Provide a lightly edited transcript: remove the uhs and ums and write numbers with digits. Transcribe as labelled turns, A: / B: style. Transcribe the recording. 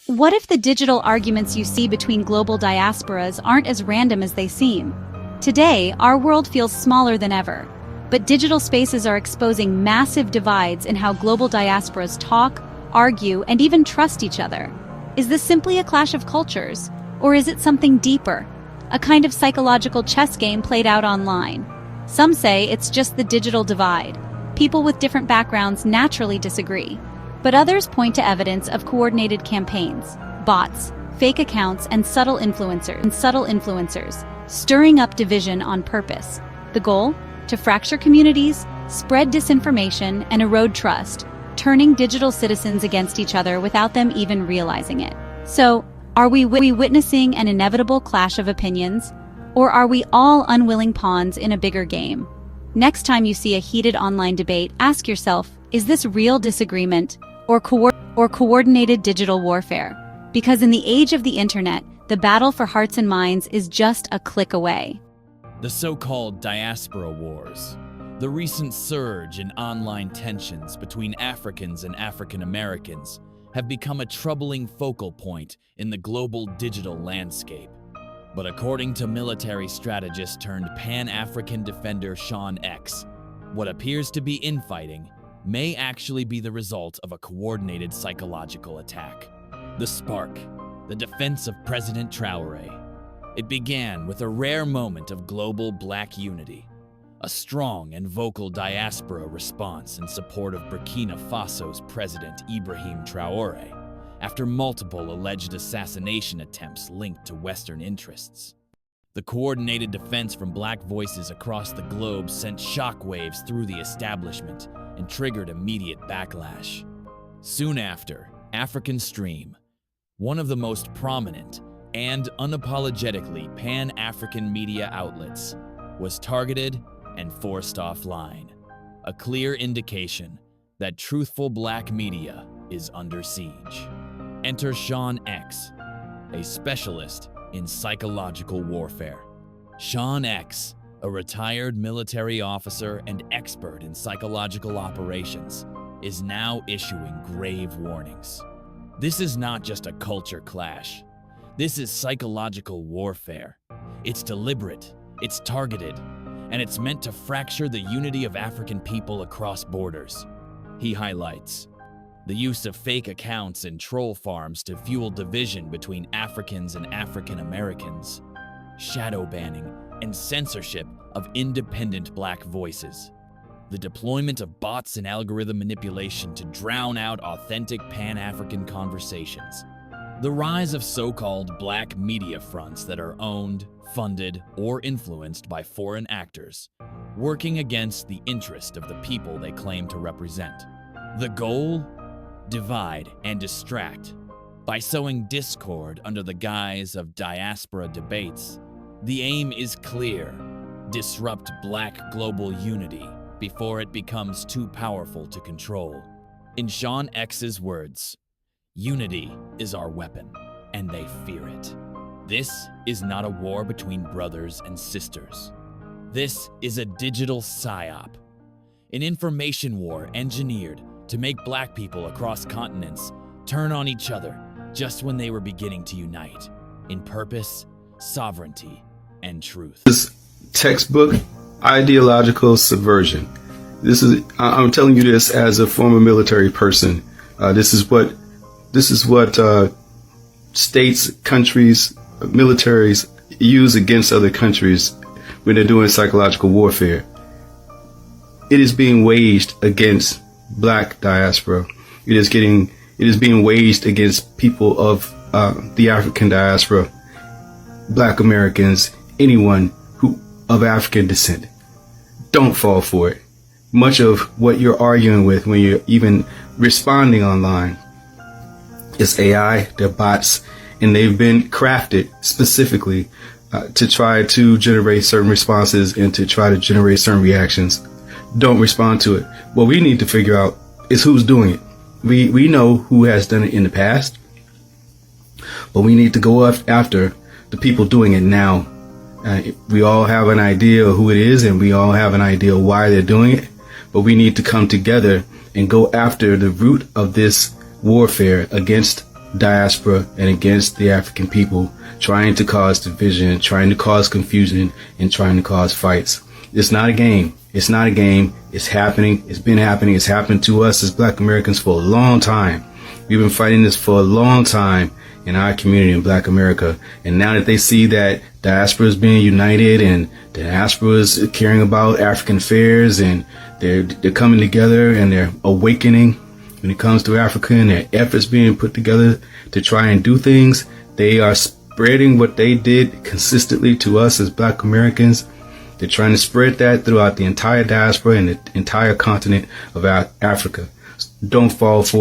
A: what if the digital arguments you see between global diasporas aren't as random as they seem? Today, our world feels smaller than ever, but digital spaces are exposing massive divides in how global diasporas talk, argue, and even trust each other. Is this simply a clash of cultures, or is it something deeper? A kind of psychological chess game played out online. Some say it's just the digital divide. People with different backgrounds naturally disagree. But others point to evidence of coordinated campaigns, bots, fake accounts, and subtle influencers, stirring up division on purpose. The goal? To fracture communities, spread disinformation, and erode trust, turning digital citizens against each other without them even realizing it. So, are we witnessing an inevitable clash of opinions? Or are we all unwilling pawns in a bigger game? Next time you see a heated online debate, ask yourself, is this real disagreement or coordinated digital warfare? Because in the age of the internet, the battle for hearts and minds is just a click away.
B: The so-called Diaspora Wars, the recent surge in online tensions between Africans and African Americans, have become a troubling focal point in the global digital landscape. But according to military strategist turned Pan-African defender Sean X, what appears to be infighting may actually be the result of a coordinated psychological attack. The spark, the defense of President Traoré. It began with a rare moment of global Black unity, a strong and vocal diaspora response in support of Burkina Faso's President Ibrahim Traoré, after multiple alleged assassination attempts linked to Western interests. The coordinated defense from Black voices across the globe sent shockwaves through the establishment and triggered immediate backlash. Soon after, African Stream, one of the most prominent and unapologetically Pan-African media outlets, was targeted and forced offline, a clear indication that truthful Black media is under siege. Enter Sean X, a specialist in psychological warfare. Sean X, a retired military officer and expert in psychological operations, is now issuing grave warnings. This is not just a culture clash. This is psychological warfare. It's deliberate, it's targeted, and it's meant to fracture the unity of African people across borders. He highlights the use of fake accounts and troll farms to fuel division between Africans and African Americans, shadow banning and censorship of independent Black voices, the deployment of bots and algorithm manipulation to drown out authentic Pan-African conversations, the rise of so-called Black media fronts that are owned, funded, or influenced by foreign actors, working against the interest of the people they claim to represent. The goal? Divide and distract. By sowing discord under the guise of diaspora debates, the aim is clear: disrupt Black global unity before it becomes too powerful to control. In Sean X's words, unity is our weapon, and they fear it. This is not a war between brothers and sisters. This is a digital psyop, an information war engineered to make Black people across continents turn on each other just when they were beginning to unite in purpose, sovereignty, and truth.
C: This textbook ideological subversion. I'm telling you this as a former military person. This is what states, countries, militaries use against other countries when they're doing psychological warfare. It is being waged against Black diaspora. It is being waged against people of the African diaspora, Black Americans, anyone who of African descent. Don't fall for it. Much of what you're arguing with when you're even responding online is AI, they're bots, and they've been crafted specifically to try to generate certain responses and to try to generate certain reactions. Don't respond to it. What we need to figure out is who's doing it. We know who has done it in the past, but we need to go after the people doing it now. We all have an idea of who it is, and we all have an idea of why they're doing it, but we need to come together and go after the root of this warfare against diaspora and against the African people, trying to cause division, trying to cause confusion, and trying to cause fights. It's not a game. It's not a game. It's happening. It's been happening. It's happened to us as Black Americans for a long time. We've been fighting this for a long time in our community in Black America. And now that they see that diaspora is being united and the diaspora is caring about African affairs and they're coming together and they're awakening when it comes to Africa and their efforts being put together to try and do things, they are spreading what they did consistently to us as Black Americans. They're trying to spread that throughout the entire diaspora and the entire continent of Africa. Don't fall for it.